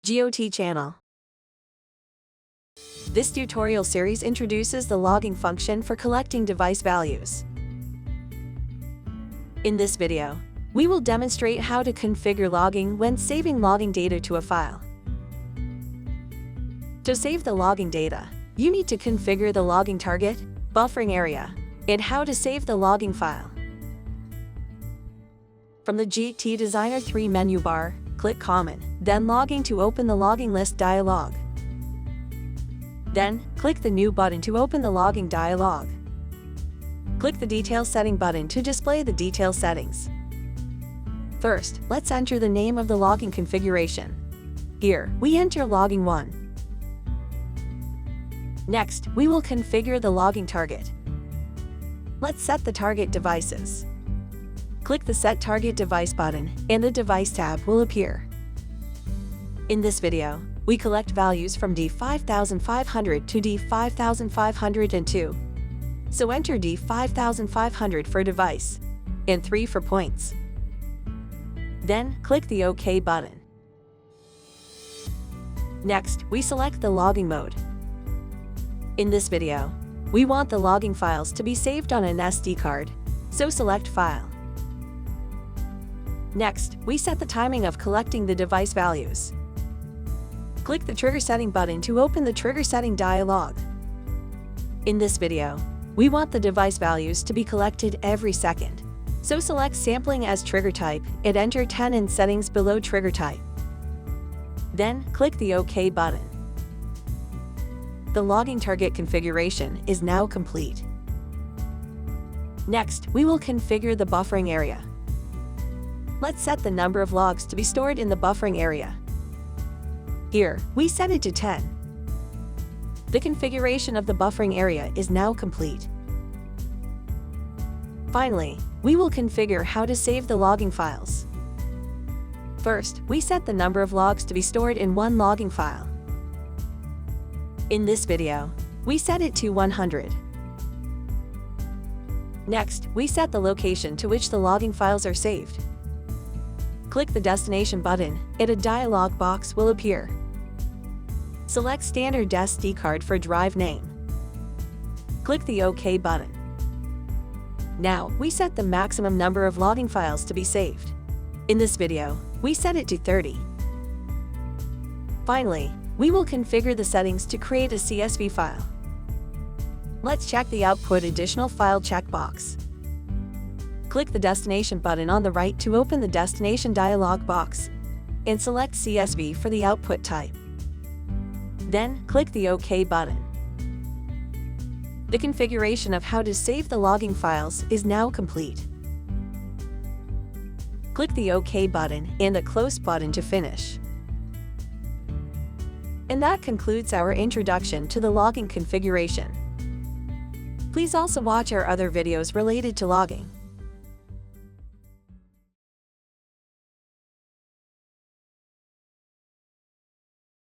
GOT channel. This tutorial series introduces the logging function for collecting device values. In this video, we will demonstrate how to configure logging when saving logging data to a file. To save the logging data, you need to configure the logging target, buffering area, and how to save the logging file. From the GT Designer 3 menu bar, click Common, then Logging to open the Logging List dialog. Then, click the New button to open the logging dialog. Click the Detail Setting button to display the detail settings. First, let's enter the name of the logging configuration. Here, we enter Logging 1. Next, we will configure the logging target. Let's set the target devices. Click the Set Target Device button, and the Device tab will appear. In this video, we collect values from D5500 to D5502. So enter D5500 for device, and 3 for points. Then, click the OK button. Next, we select the logging mode. In this video, we want the logging files to be saved on an SD card, so select File. Next, we set the timing of collecting the device values. Click the Trigger Setting button to open the Trigger Setting dialog. In this video, we want the device values to be collected every second, so select Sampling as Trigger Type and enter 10 in settings below Trigger Type. Then, click the OK button. The logging target configuration is now complete. Next, we will configure the buffering area. Let's set the number of logs to be stored in the buffering area. Here, we set it to 10. The configuration of the buffering area is now complete. Finally, we will configure how to save the logging files. First, we set the number of logs to be stored in one logging file. In this video, we set it to 100. Next, we set the location to which the logging files are saved. Click the Destination button, and a dialog box will appear. Select Standard SD card for drive name. Click the OK button. Now, we set the maximum number of logging files to be saved. In this video, we set it to 30. Finally, we will configure the settings to create a CSV file. Let's check the Output Additional File checkbox. Click the Destination button on the right to open the Destination dialog box, and select CSV for the output type. Then, click the OK button. The configuration of how to save the logging files is now complete. Click the OK button and the Close button to finish. And that concludes our introduction to the logging configuration. Please also watch our other videos related to logging.